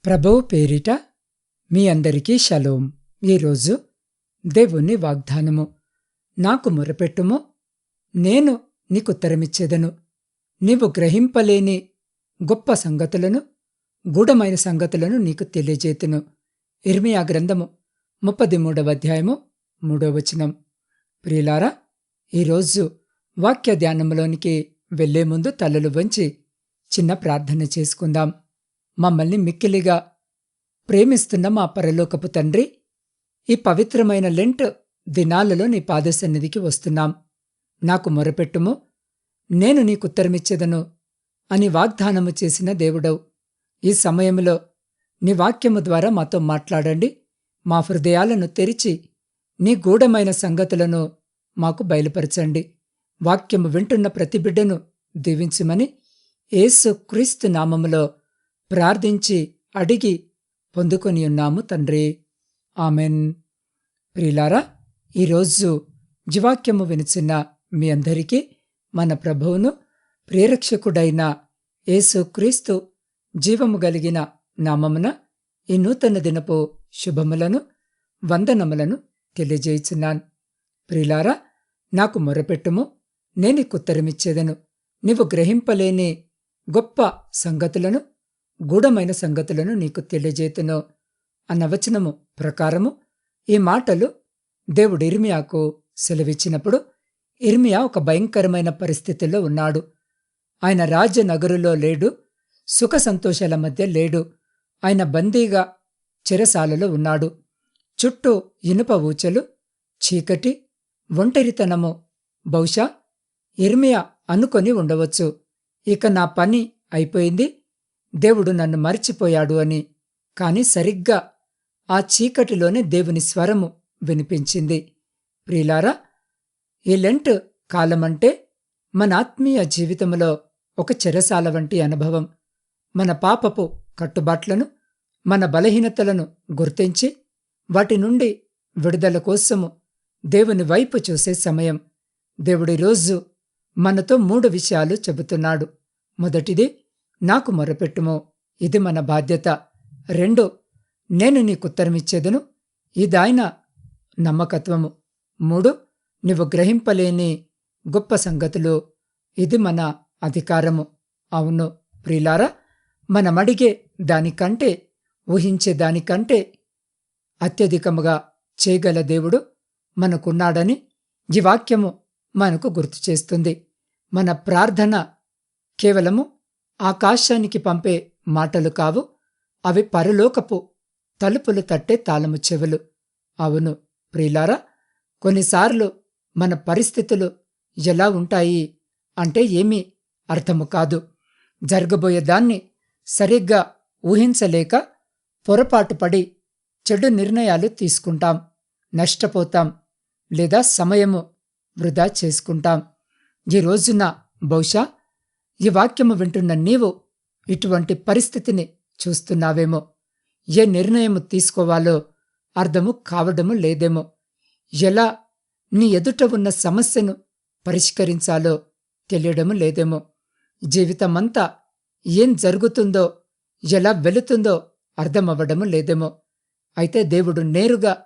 ప్రభువు పేరిట మీ అందరికీ షలోం. ఈరోజు దేవుని వాగ్దానము. నాకు మొరపెట్టుము, నేను నీకుత్తరమిచ్చేదను. నీవు గ్రహింపలేని గొప్ప సంగతులను, గూఢమైన సంగతులను నీకు తెలియజేతును. ఇర్మియా గ్రంథము 33వ అధ్యాయము 3వ వచనం. ప్రియులారా, ఈరోజు వాక్య ధ్యానంలోనికి వెళ్లే ముందు తలలు వంచి చిన్న ప్రార్థన చేసుకుందాం. మమ్మల్ని మిక్కిలిగా ప్రేమిస్తున్న మా పరలోకపు తండ్రి, ఈ పవిత్రమైన లెంట్ దినాలలో నీ పాదసన్నిధికి వస్తున్నాం. నాకు మొరపెట్టుము, నేను నీకుత్తరమిచ్చేదను అని వాగ్దానము చేసిన దేవుడవు. ఈ సమయంలో నీ వాక్యము ద్వారా మాతో మాట్లాడండి. మా హృదయాలను తెరిచి నీ గూఢమైన సంగతులను మాకు బయలుపరచండి. వాక్యము వింటున్న ప్రతి బిడ్డను దీవించుమని యేసు క్రీస్తు నామములో ప్రార్థించి అడిగి పొందుకొని ఉన్నాము తండ్రి, ఆమెన్. ప్రియులారా, ఈరోజు జీవాక్యము వినుచున్న మీ అందరికీ మన ప్రభువును ప్రియరక్షకుడైన యేసు క్రీస్తు జీవము గలిగిన నామమున ఈ నూతన దినపు శుభములను, వందనములను తెలియజేయుచున్నాను. ప్రియులారా, నాకు మొరపెట్టుము, నేనికుత్తరమిచ్చేదను. నీవు గ్రహింపలేని గొప్ప సంగతులను, గూఢమైన సంగతులను నీకు తెలియజేతును అన్న వచనము ప్రకారము ఈ మాటలు దేవుడు ఇర్మియాకు సెలవిచ్చినప్పుడు, ఇర్మియా ఒక భయంకరమైన పరిస్థితిలో ఉన్నాడు. ఆయన రాజనగరులో లేడు, సుఖ సంతోషాల మధ్య లేడు. ఆయన బందీగా చెరసాలలో ఉన్నాడు. చుట్టూ ఇనుప ఊచలు, చీకటి, ఒంటరితనము. బహుశా ఇర్మియా అనుకొని ఉండవచ్చు, ఇక నా పని అయిపోయింది, దేవుడు నన్ను మరిచిపోయాడు అని. కాని సరిగ్గా ఆ చీకటిలోనే దేవుని స్వరము వినిపించింది. ప్రియులారా, ఈ లెంట్ కాలమంటే మన ఆత్మీయ జీవితంలో ఒక చెరసాల వంటి అనుభవం. మన పాపపు కట్టుబాట్లను, మన బలహీనతలను గుర్తించి వాటి నుండి విడుదల కోసము దేవుని వైపు చూసే సమయం. దేవుడి రోజు మనతో 3 విషయాలు చెబుతున్నాడు. మొదటిది, నాకు మొరపెట్టుము, ఇది మన బాధ్యత. 2, నేను నీకుత్తరమిచ్చేదను, ఇదాయన నమ్మకత్వము. 3, నీవు గ్రహింపలేని గొప్ప సంగతులు, ఇది మన అధికారము. అవును ప్రియులారా, మనమడిగే దానికంటే, ఊహించే దానికంటే అత్యధికముగా చేయగల దేవుడు మనకున్నాడని ఈ వాక్యము మనకు గుర్తు చేస్తుంది. మన ప్రార్థన కేవలము ఆకాశానికి పంపే మాటలు కావు, అవి పరలోకపు తలుపులు తట్టే తాళము చెవులు. అవును ప్రియులారా, కొన్నిసార్లు మన పరిస్థితులు ఎలా ఉంటాయి అంటే ఏమీ అర్థము కాదు. జరగబోయేదాన్ని సరిగ్గా ఊహించలేక పొరపాటు పడి చెడు నిర్ణయాలు తీసుకుంటాం, నష్టపోతాం, లేదా సమయము వృధా చేసుకుంటాం. ఈ రోజున బహుశా ఈ వాక్యము వింటున్న నీవు ఇటువంటి పరిస్థితిని చూస్తున్నావేమో. ఏ నిర్ణయము తీసుకోవాలో అర్థము కావడము లేదేమో. ఎలా నీ ఎదుట ఉన్న సమస్యను పరిష్కరించాలో తెలియడము లేదేమో. జీవితమంతా ఏం జరుగుతుందో, ఎలా వెళుతుందో అర్థమవ్వడము లేదేమో. అయితే దేవుడు నేరుగా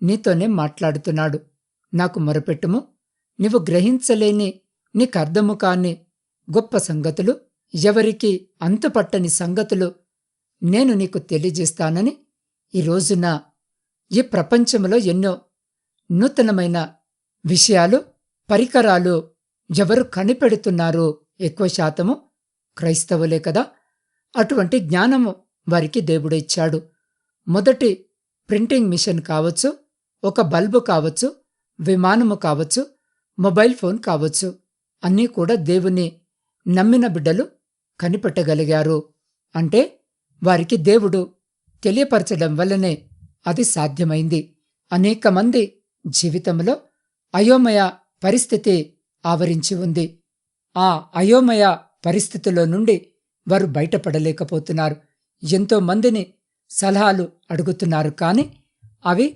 నీతోనే మాట్లాడుతున్నాడు. నాకు మొరపెట్టుము, నీవు గ్రహించలేని, నీకర్థము కాని గొప్ప సంగతులు, ఎవరికి అంతుపట్టని సంగతులు నేను నీకు తెలియజేస్తానని. ఈ రోజున ఈ ప్రపంచంలో ఎన్నో నూతనమైన విషయాలు, పరికరాలు ఎవరు కనిపెడుతున్నారు? ఎక్కువ శాతము క్రైస్తవులే కదా. అటువంటి జ్ఞానము వారికి దేవుడు ఇచ్చాడు. మొదటి ప్రింటింగ్ మిషన్ కావచ్చు, ఒక బల్బు కావచ్చు, విమానము కావచ్చు, మొబైల్ ఫోన్ కావచ్చు, అన్నీ కూడా దేవుని నమ్మిన బిడ్డలు కనిపెట్టగలిగారు. అంటే వారికి దేవుడు తెలియపరచడం వల్లనే అది సాధ్యమైంది. అనేక మంది జీవితంలో అయోమయ పరిస్థితి ఆవరించి ఉంది. ఆ అయోమయ పరిస్థితిలో నుండి వారు బయటపడలేకపోతున్నారు. ఎంతో మందిని సలహాలు అడుగుతున్నారు, కానీ అవి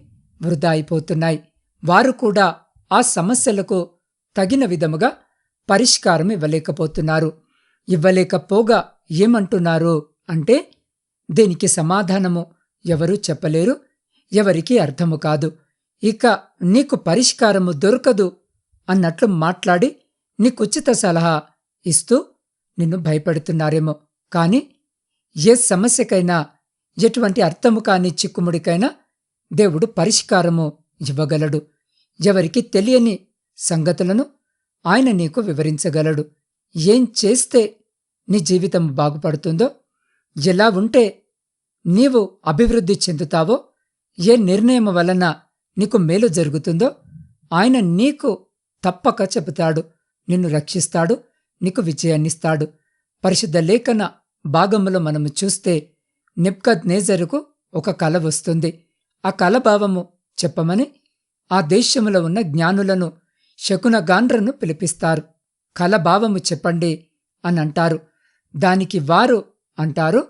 వృధా అయిపోతున్నాయి. వారు కూడా ఆ సమస్యలకు తగిన విధముగా పరిష్కారం ఇవ్వలేకపోతున్నారు. ఇవ్వలేకపోగా ఏమంటున్నారు అంటే, దీనికి సమాధానము ఎవరూ చెప్పలేరు, ఎవరికీ అర్థము కాదు. ఇక నీకు పరిష్కారము దొరకదు అన్నట్లు మాట్లాడి నీకుచిత సలహా ఇస్తూ నిన్ను భయపెడుతున్నారేమో. కాని ఏ సమస్యకైనా, ఎటువంటి అర్థము కాని చిక్కుముడికైనా దేవుడు పరిష్కారము ఇవ్వగలడు. ఎవరికి తెలియని సంగతులను ఆయన నీకు వివరించగలడు. ఏం చేస్తే నీ జీవితం బాగుపడుతుందో, ఎలా ఉంటే నీవు అభివృద్ధి చెందుతావో, ఏ నిర్ణయం వలన నీకు మేలు జరుగుతుందో ఆయన నీకు తప్పక చెబుతాడు. నిన్ను రక్షిస్తాడు, నీకు విజయాన్నిస్తాడు. పరిశుద్ధ లేఖన భాగములో మనము చూస్తే నెబ్కద్నెజరుకు ఒక కల వస్తుంది. ఆ కల భావము చెప్పమని ఆ దేశములో ఉన్న జ్ఞానులను, శకునగాండ్రను పిలిపిస్తారు. కల భావము చెప్పండి అని అంటారు. దానికి వారు అంటారు,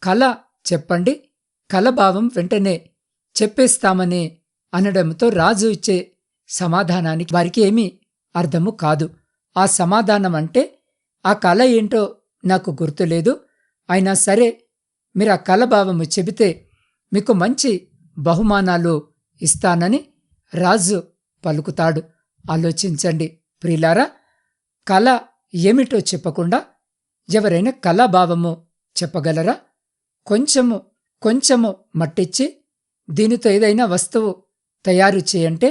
కల చెప్పండి, కలభావం వెంటనే చెప్పేస్తామని అనడంతో రాజు ఇచ్చే సమాధానానికి వారికి ఏమీ అర్థము కాదు. ఆ సమాధానం అంటే, ఆ కల ఏంటో నాకు గుర్తులేదు, అయినా సరే మీరు ఆ కలభావము చెబితే మీకు మంచి బహుమానాలు ఇస్తానని రాజు పలుకుతాడు. ఆలోచించండి ప్రియులారా, కల ఏమిటో చెప్పకుండా ఎవరైనా కళాభావము చెప్పగలరా? కొంచెము మట్టిచ్చి దీనితో ఏదైనా వస్తువు తయారు చేయంటే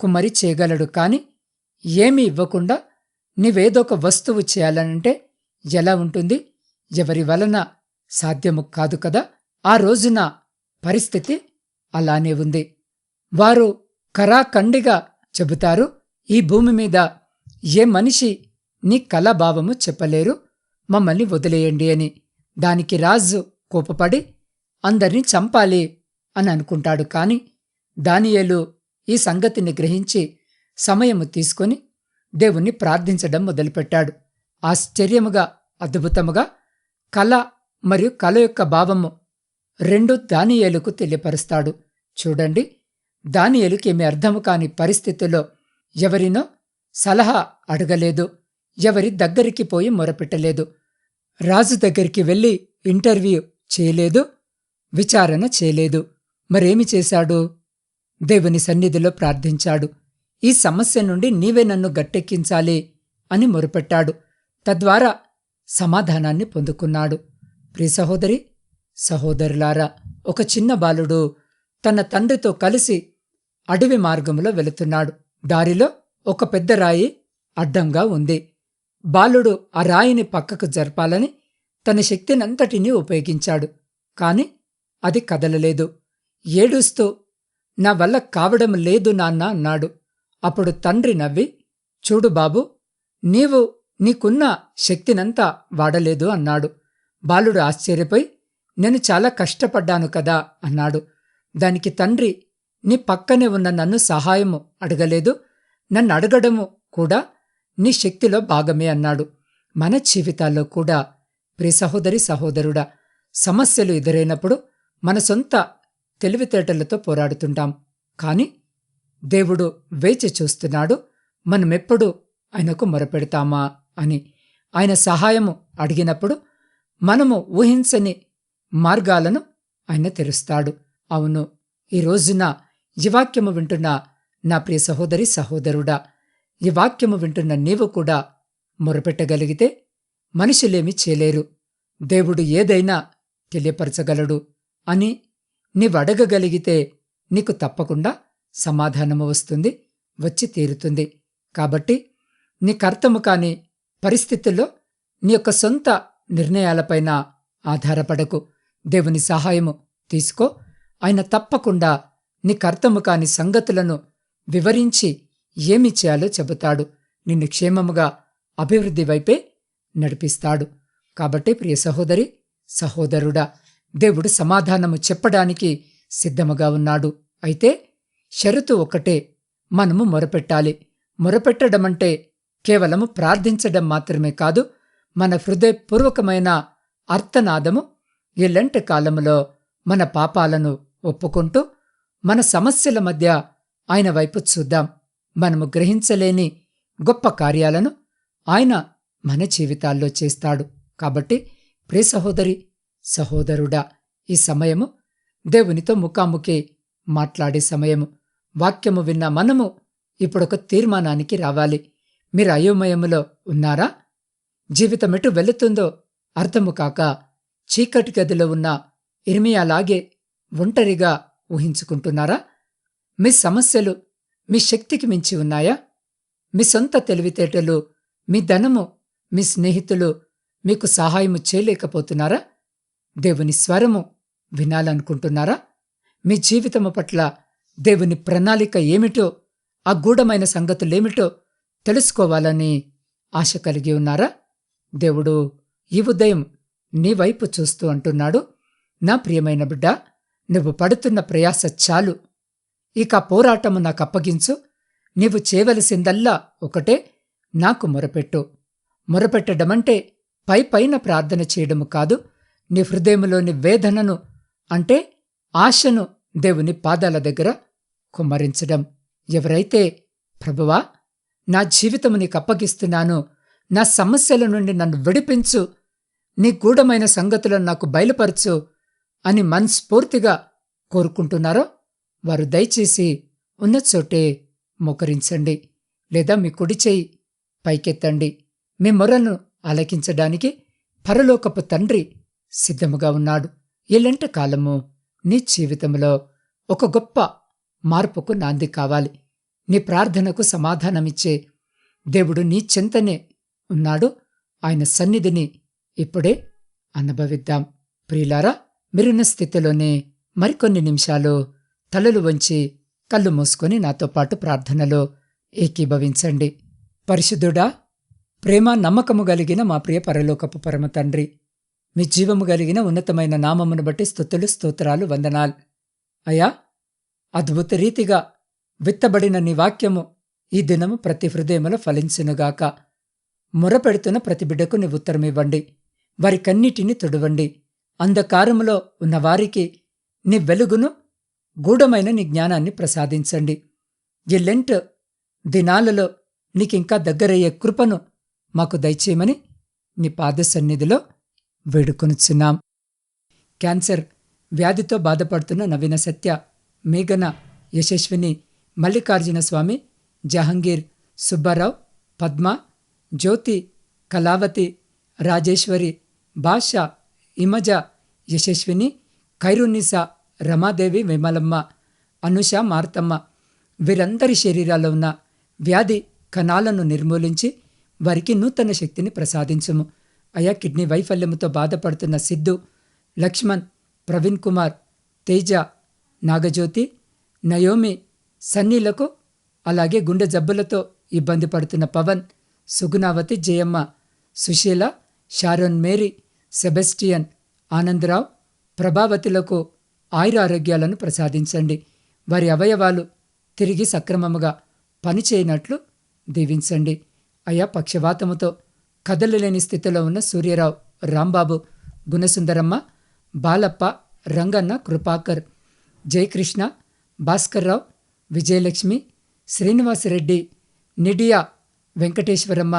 కుమ్మరి చేయగలడు. కాని ఏమీ ఇవ్వకుండా నీవేదొక వస్తువు చేయాలనంటే ఎలా ఉంటుంది? ఎవరి వలన సాధ్యము కాదు కదా. ఆ రోజున పరిస్థితి అలానే ఉంది. వారు కరాఖండిగా చెబుతారు, ఈ భూమి మీద ఏ మనిషి నీ కళాభావము చెప్పలేరు, మమ్మల్ని వదిలేయండి అని. దానికి రాజు కోపపడి అందరినీ చంపాలి అని అనుకుంటాడు. కాని దానియేలు ఈ సంగతిని గ్రహించి సమయము తీసుకొని దేవుణ్ణి ప్రార్థించడం మొదలుపెట్టాడు. ఆశ్చర్యముగా, అద్భుతముగా కళ మరియు కళ యొక్క భావము రెండు దానియేలుకు తెలియపరుస్తాడు. చూడండి, దానియేలుకి ఏమీ అర్థము కాని పరిస్థితుల్లో ఎవరినో సలహా అడగలేదు, ఎవరి దగ్గరికి పోయి మొరపెట్టలేదు, రాజు దగ్గరికి వెళ్ళి ఇంటర్వ్యూ చేయలేదు, విచారణ చేయలేదు. మరేమి చేశాడు? దేవుని సన్నిధిలో ప్రార్థించాడు. ఈ సమస్య నుండి నీవే నన్ను గట్టెక్కించాలి అని మొరపెట్టాడు. తద్వారా సమాధానాన్ని పొందుకున్నాడు. ప్రియ సహోదరి, సహోదరులారా, ఒక చిన్న బాలుడు తన తండ్రితో కలిసి అడవి మార్గంలో వెళుతున్నాడు. దారిలో ఒక పెద్ద రాయి అడ్డంగా ఉంది. బాలుడు ఆ రాయిని పక్కకు జరపాలని తన శక్తినంతటినీ ఉపయోగించాడు. కాని అది కదలలేదు. ఏడుస్తూ, నా వల్ల కావడం లేదు నాన్న అన్నాడు. అప్పుడు తండ్రి నవ్వి, చూడు బాబు, నీవు నీకున్న శక్తినంతా వాడలేదు అన్నాడు. బాలుడు ఆశ్చర్యపోయి, నేను చాలా కష్టపడ్డాను కదా అన్నాడు. దానికి తండ్రి, నీ పక్కనే ఉన్న నన్ను సహాయము అడగలేదు, నన్ను అడగడము కూడా నీ శక్తిలో భాగమే అన్నాడు. మన జీవితాల్లో కూడా ప్రియ సహోదరి, సహోదరుడా, సమస్యలు ఎదురైనప్పుడు మన సొంత తెలివితేటలతో పోరాడుతుంటాం. కాని దేవుడు వేచి చూస్తున్నాడు, మనమెప్పుడు ఆయనకు మొరపెడతామా అని. ఆయన సహాయము అడిగినప్పుడు మనము ఊహించని మార్గాలను ఆయన తెరుస్తాడు. అవును, ఈ రోజున ఈ వాక్యము వింటున్న నా ప్రియ సహోదరి, సహోదరుడా, ఈ వాక్యము వింటున్న నీవు కూడా మొరపెట్టగలిగితే మనుషులేమీ చేయలేరు, దేవుడు ఏదైనా తెలియపరచగలడు అని నీవడగగలిగితే నీకు తప్పకుండా సమాధానము వస్తుంది, వచ్చి తీరుతుంది. కాబట్టి నీకర్థము కాని పరిస్థితుల్లో నీ యొక్క సొంత నిర్ణయాలపైన ఆధారపడకు. దేవుని సహాయము తీసుకో. ఆయన తప్పకుండా నీకర్థము కాని సంగతులను వివరించి ఏమి చేయాలో చెబుతాడు. నిన్ను క్షేమముగా అభివృద్ధి వైపే నడిపిస్తాడు. కాబట్టి ప్రియ సహోదరి, సహోదరుడా, దేవుడు సమాధానము చెప్పడానికి సిద్ధముగా ఉన్నాడు. అయితే షరతు ఒకటే, మనము మొరపెట్టాలి. మొరపెట్టడమంటే కేవలము ప్రార్థించడం మాత్రమే కాదు, మన హృదయపూర్వకమైన అర్థనాదము ఎల్లంటి కాలములో మన పాపాలను ఒప్పుకుంటూ మన సమస్యల మధ్య ఆయన వైపు చూద్దాం. మనము గ్రహించలేని గొప్ప కార్యాలను ఆయన మన జీవితాల్లో చేస్తాడు. కాబట్టి ప్రియ సహోదరి, సహోదరుడా, ఈ సమయము దేవునితో ముఖాముఖి మాట్లాడే సమయము. వాక్యము విన్న మనము ఇప్పుడొక తీర్మానానికి రావాలి. మీరు అయోమయములో ఉన్నారా? జీవితమెటు వెళుతుందో అర్థము కాక చీకటి గదిలో ఉన్న ఇర్మియాలాగే ఒంటరిగా ఊహించుకుంటున్నారా? మీ సమస్యలు మీ శక్తికి మించి ఉన్నాయా? మీ సొంత తెలివితేటలు, మీ ధనము, మీ స్నేహితులు మీకు సహాయము చేయలేకపోతున్నారా? దేవుని స్వరము వినాలనుకుంటున్నారా? మీ జీవితము పట్ల దేవుని ప్రణాళిక ఏమిటో, ఆ గూఢమైన సంగతులేమిటో తెలుసుకోవాలని ఆశ కలిగి ఉన్నారా? దేవుడు ఈ ఉదయం నీ వైపు చూస్తూ అంటున్నాడు, నా ప్రియమైన బిడ్డ, నువ్వు పడుతున్న ప్రయాస చాలు. ఇక పోరాటము నాకు అప్పగించు. నీవు చేయవలసిందల్లా ఒకటే, నాకు మొరపెట్టు. మొరపెట్టడమంటే పైపైన ప్రార్థన చేయడము కాదు. నీ హృదయములోని వేదనను, అంటే ఆశను దేవుని పాదాల దగ్గర కుమ్మరించడం. ఎవరైతే, ప్రభువా, నా జీవితము నీకు అప్పగిస్తున్నాను, నా సమస్యల నుండి నన్ను విడిపించు, నీ గూఢమైన సంగతులను నాకు బయలుపరచు అని మనస్ఫూర్తిగా కోరుకుంటున్నారో వారు దయచేసి ఉన్న చోటే మోకరించండి, లేదా మీ కుడి చేయి పైకెత్తండి. మీ మొరను ఆలకించడానికి పరలోకపు తండ్రి సిద్ధముగా ఉన్నాడు. ఎల్లంట కాలము నీ జీవితంలో ఒక గొప్ప మార్పుకు నాంది కావాలి. నీ ప్రార్థనకు సమాధానమిచ్చే దేవుడు నీ చెంతనే ఉన్నాడు. ఆయన సన్నిధిని ఇప్పుడే అనుభవిద్దాం. ప్రియులారా, మీరున్న స్థితిలోనే మరికొన్ని నిమిషాలు తలలు వంచి కళ్ళు మూసుకొని నాతో పాటు ప్రార్థనలో ఏకీభవించండి. పరిశుద్ధుడా, ప్రేమ నమ్మకము కలిగిన మా ప్రియ పరలోకపు పరమ తండ్రి, మీ జీవము కలిగిన ఉన్నతమైన నామమును బట్టి స్తుతులు, స్తోత్రాలు, వందనాలు. అయ్యా, అద్భుత రీతిగా విత్తబడిన నీ వాక్యము ఈ దినము ప్రతి హృదయములో ఫలించునుగాక. మొరపెడుతున్న ప్రతి బిడ్డకు నీ ఉత్తరమివ్వండి. వారి కన్నిటిని తొడవండి. అంధకారములో ఉన్నవారికి నీ వెలుగును, గూఢమైన నీ జ్ఞానాన్ని ప్రసాదించండి. ఈ లెంట్ దినాలలో నీకింకా దగ్గరయ్యే కృపను మాకు దయచేయమని నీ పాద సన్నిధిలో వేడుకొనుచున్నాం. క్యాన్సర్ వ్యాధితో బాధపడుతున్న నవీన సత్య, మేఘన, యశస్విని, మల్లికార్జున స్వామి, జహంగీర్, సుబ్బారావు, పద్మ, జ్యోతి, కళావతి, రాజేశ్వరి, భాష, ఇమజ, యశస్విని, ఖైరునిసా, రమాదేవి, విమలమ్మ, అనుష, మార్తమ్మ, వీరందరి శరీరాల్లో ఉన్న వ్యాధి కణాలను నిర్మూలించి వారికి నూతన శక్తిని ప్రసాదించుము. అయా, కిడ్నీ వైఫల్యముతో బాధపడుతున్న సిద్ధు, లక్ష్మణ్, ప్రవీణ్ కుమార్, తేజ, నాగజ్యోతి, నయోమి, సన్నీలకు, అలాగే గుండె జబ్బులతో ఇబ్బంది పడుతున్న Pavan, Sugunavathi, Jayamma, Susheela, Sharon Mary, Sebastian, Anandarao, ప్రభావతిలకు ఆయురారోగ్యాలను ప్రసాదించండి. వారి అవయవాలు తిరిగి సక్రమముగా పనిచేయనట్లు దీవించండి. అయా, పక్షవాతముతో కదలలేని స్థితిలో ఉన్న సూర్యరావు, రాంబాబు, గుణసుందరమ్మ, బాలప్ప, రంగన్న, కృపాకర్, జయకృష్ణ, భాస్కర్రావు, విజయలక్ష్మి, శ్రీనివాసరెడ్డి, నిడియా, వెంకటేశ్వరమ్మ,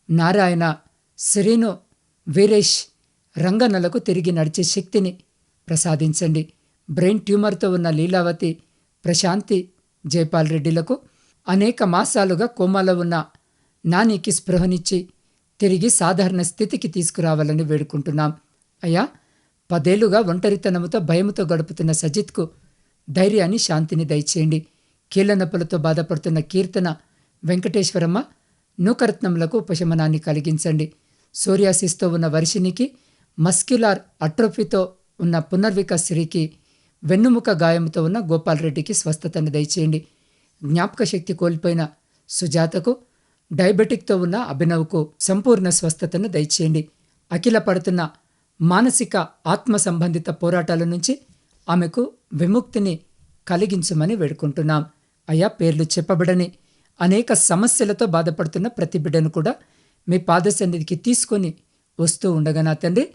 నారాయణ, శ్రీను, వీరేష్, రంగన్నలకు తిరిగి నడిచే శక్తిని ప్రసాదించండి. బ్రెయిన్ ట్యూమర్తో ఉన్న లీలావతి, ప్రశాంతి, జైపాల్ రెడ్డిలకు అనేక మాసాలుగా కోమాలో ఉన్న నానికి స్పృహనిచ్చి తిరిగి సాధారణ స్థితికి తీసుకురావాలని వేడుకుంటున్నాం. అయ్యా, 10 ఏళ్లుగా ఒంటరితనముతో భయముతో గడుపుతున్న సజిత్కు ధైర్యాన్ని, శాంతిని దయచేయండి. కీళ్ల నొప్పులతో బాధపడుతున్న కీర్తన, వెంకటేశ్వరమ్మ, నూకరత్నములకు ఉపశమనాన్ని కలిగించండి. సోరియాసిస్తో ఉన్న వర్షినికి, మస్క్యులార్ అట్రోఫీతో ఉన్న పునర్విక శ్రీకి, వెన్నుముక గాయంతో ఉన్న గోపాల్ రెడ్డికి స్వస్థతను దయచేయండి. జ్ఞాపక శక్తి కోల్పోయిన సుజాతకు, డయాబెటిక్తో ఉన్న అభినవ్కు సంపూర్ణ స్వస్థతను దయచేయండి. అఖిల పడుతున్న మానసిక, ఆత్మ సంబంధిత పోరాటాల నుంచి ఆమెకు విముక్తిని కలిగించమని వేడుకుంటున్నాం. అయ్యా, పేర్లు చెప్పబడని అనేక సమస్యలతో బాధపడుతున్న ప్రతి బిడ్డను కూడా మీ పాద సన్నిధికి తీసుకొని వస్తూ ఉండగా నా తండ్రి,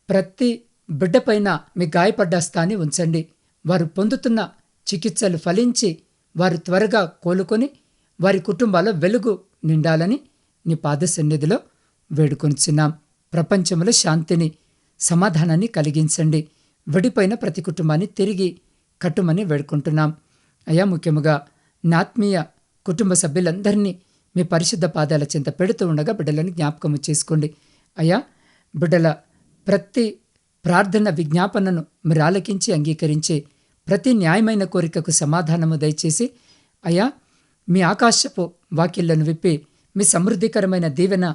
ప్రతి బిడ్డపైన మీ గాయపడ్డ స్థాన్ని ఉంచండి. వారు పొందుతున్న చికిత్సలు ఫలించి వారు త్వరగా కోలుకొని వారి కుటుంబాల వెలుగు నిండాలని నీ పాద సన్నిధిలో వేడుకొనిచున్నాం. ప్రపంచంలో శాంతిని, సమాధానాన్ని కలిగించండి. విడిపోయిన ప్రతి కుటుంబాన్ని తిరిగి కట్టుమని వేడుకుంటున్నాం. అయ్యా, ముఖ్యముగా నా ఆత్మీయ కుటుంబ సభ్యులందరినీ మీ పరిశుద్ధ పాదాల చెంత పెడుతూ ఉండగా బిడ్డలను జ్ఞాపకము చేసుకోండి. అయ్యా, బిడ్డల ప్రతి ప్రార్థన విజ్ఞాపనను మీరు ఆలకించి అంగీకరించి ప్రతి న్యాయమైన కోరికకు సమాధానము దయచేసి అయ్యా, మీ ఆకాశపు వాకిళ్లను విప్పి మీ సమృద్ధికరమైన దీవెన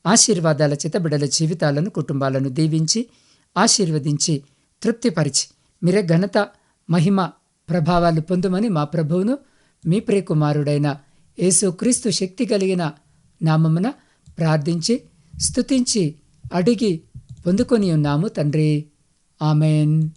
ఆశీర్వాదాల చేత బిడ్డల జీవితాలను, కుటుంబాలను దీవించి ఆశీర్వదించి తృప్తిపరిచి మీరే ఘనత, మహిమ, ప్రభావాలు పొందుమని మా ప్రభువును మీ ప్రియకుమారుడైన యేసుక్రీస్తు శక్తి కలిగిన నామమున ప్రార్థించి స్తుతించి అడిగి పొందుకొని ఉన్నాము తండ్రి. ఆమెన్.